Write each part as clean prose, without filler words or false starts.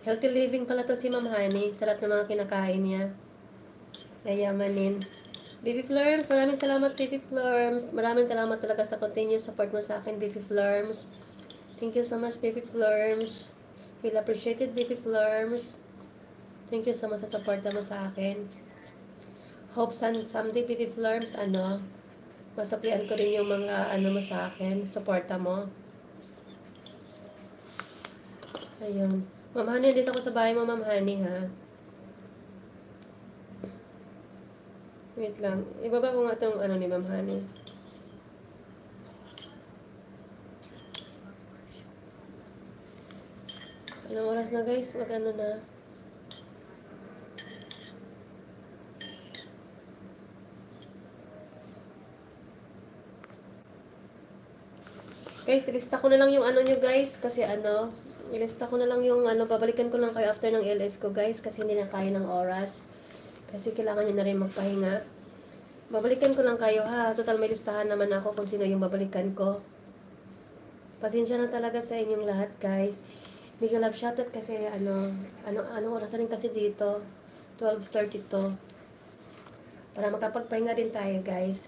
Healthy living pala to si Ma'am Honey. Sarap ng mga kinakain niya. Yayamanin. Baby Florms, maraming salamat, Baby Florms. Maraming salamat talaga sa continuous support mo sa akin, Baby Florms. Thank you so much, Baby Florms. We'll appreciate it, Baby Florms. Thank you so much sa support mo sa akin. Hope someday, Baby Florms, masuklian ko rin yung mga mo sa akin. Supporta mo. Ayun. Ma'am Honey, dito ako sa bahay mo, Ma'am Honey, ha? Wait lang. Ibaba ko nga itong ni Ma'am Honey. Anong oras na, guys? Na? Guys, ilista ko na lang yung nyo, guys. Kasi ilista ko na lang yung babalikan ko lang kayo after ng LS ko, guys. Kasi hindi na kaya ng oras. Kasi kailangan nyo na rin magpahinga. Babalikan ko lang kayo, ha. Total, may listahan naman ako kung sino yung babalikan ko. Pasensya na talaga sa inyong lahat, guys. Mega love shoutout kasi oras rin kasi dito. 12:32. Para makapagpahinga din tayo, guys.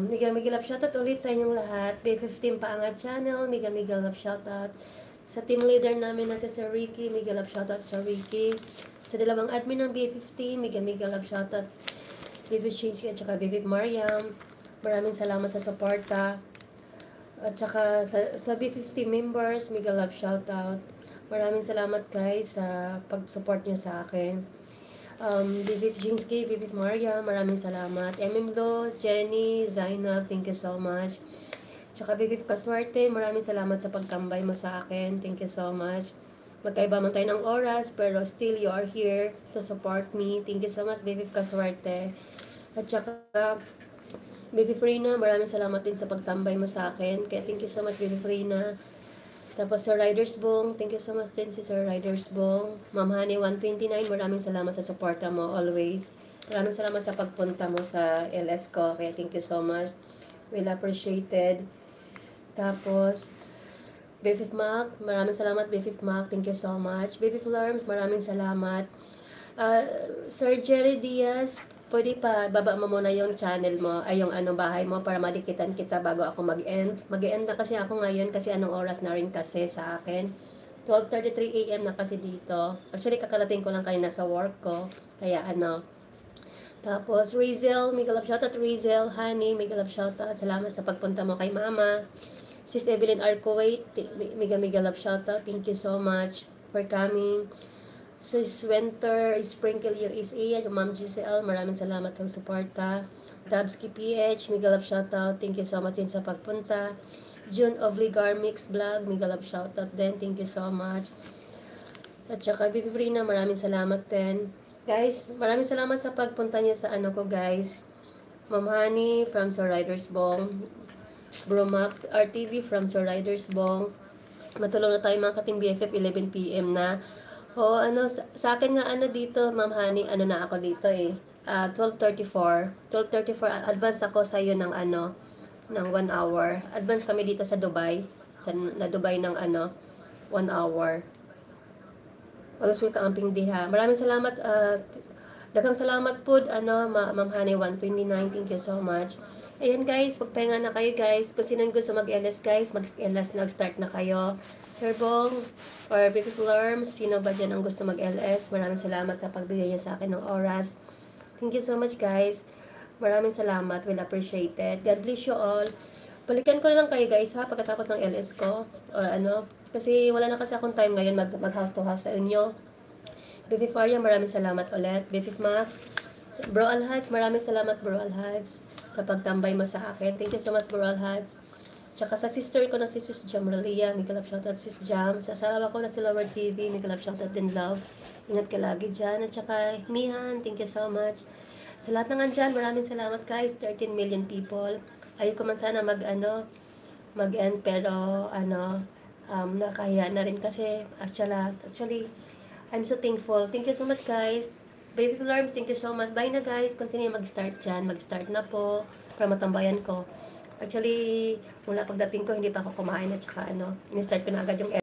Mega love shoutout ulit sa inyong lahat. B15 Paangat Channel, mega love shoutout. Sa team leader namin na si Sir Ricky, mega love shoutout Sir Ricky. Sa dalawang admin ng B15, mega love shoutout Baby Chinsky at saka Baby Mariam. Maraming salamat sa suporta. At saka sa B50 members, mega love shoutout. Maraming salamat, guys, sa pag-support niyo sa akin. Baby Chinsky, Baby Mariam, maraming salamat. Lo, Jenny, Zainab, thank you so much. Tsaka Baby Kaswerte, maraming salamat sa pagtambay mo sa akin. Thank you so much. Magkaiba man tayo ng oras, pero still you are here to support me. Thank you so much, Baby Kaswerte. At saka, Baby Frina, maraming salamat din sa pagtambay mo sa akin. Kaya thank you so much, Baby Frina. Tapos Sir Riders Bong, thank you so much din si Sir Riders Bong. Ma'am Honey 129, maraming salamat sa suporta mo always. Maraming salamat sa pagpunta mo sa LS ko. Kaya thank you so much. Well appreciated. Tapos, Baby Mac, maraming salamat, Baby Mac. Thank you so much. Baby Florms, maraming salamat. Sir Jerry Diaz, pwede pa baba mo muna yung channel mo, ay yung bahay mo para madikitan kita bago ako mag-end. Mag-end na kasi ako ngayon kasi anong oras na rin kasi sa akin. 12:33 AM na kasi dito. Actually, kakarating ko lang kanina sa work ko. Kaya Tapos, Rizel, mega love shoutout Rizel. Honey, mega love shoutout. Salamat sa pagpunta mo kay Mama. Sis Evelyn R. Kuwait, mega love shoutout. Thank you so much for coming. Sis Winter, Sprinkle USA, yung Ma'am Giselle, maraming salamat sa suporta. Dabski PH, mega love shoutout. Thank you so much din sa pagpunta. June of Ligar Mix Vlog, mega love shoutout din. Thank you so much. At saka Bibi Brina, maraming salamat din. Guys, maraming salamat sa pagpunta niyo sa ko, guys. Ma'am Honey from Sir Riders Bong. Bromac RTV from Sir Riders Bong. Matulog na tayo mga kating BFF, 11 PM na. Sa akin nga dito, Ma'am Honey, na ako dito 12:34. 12:34, advance ako sa iyo ng ng 1 hour. Advance kami dito sa Dubai. Na Dubai ng 1 hour. Always will kaamping diha. Maraming salamat, daghang salamat po, Ma'am Honey 129. Thank you so much. Ayan guys, pagpahinga na kayo guys. Kung sino gusto mag-LS guys, mag-LS nag-start na kayo. Sir Bong or Baby Florms, sino ba dyan ang gusto mag-LS? Maraming salamat sa pagbigay niya sa akin ng oras. Thank you so much guys. Maraming salamat. Well appreciated. God bless you all. Balikan ko na lang kayo guys ha, pagkatapos ng LS ko. Or kasi wala na kasi akong time ngayon mag-house to house sa inyo. Baby Faria, maraming salamat ulit. Baby Mac, Bro Alhads, maraming salamat Bro Alhads sa pagtambay mo sa akin. Thank you so much, Bro Alhads. Tsaka sa sister ko na si Sis Jam Rolia, may kalap shoutout Sis Jam. Sa asawa ko na si Lower TV, may kalap shoutout din Love. Ingat ka lagi dyan. At tsaka Mihan, thank you so much. Sa lahat ng andyan, maraming salamat guys. 13 million people. Ayoko man sana mag-end, pero nakahiya na rin kasi actually, I'm so thankful. Thank you so much guys. Baby Alarms, thank you so much. Bye na guys. Kung sino yung mag-start dyan, mag-start na po para matambayan ko. Actually, mula pagdating ko, hindi pa ako kumain at saka in-start ko na agad yung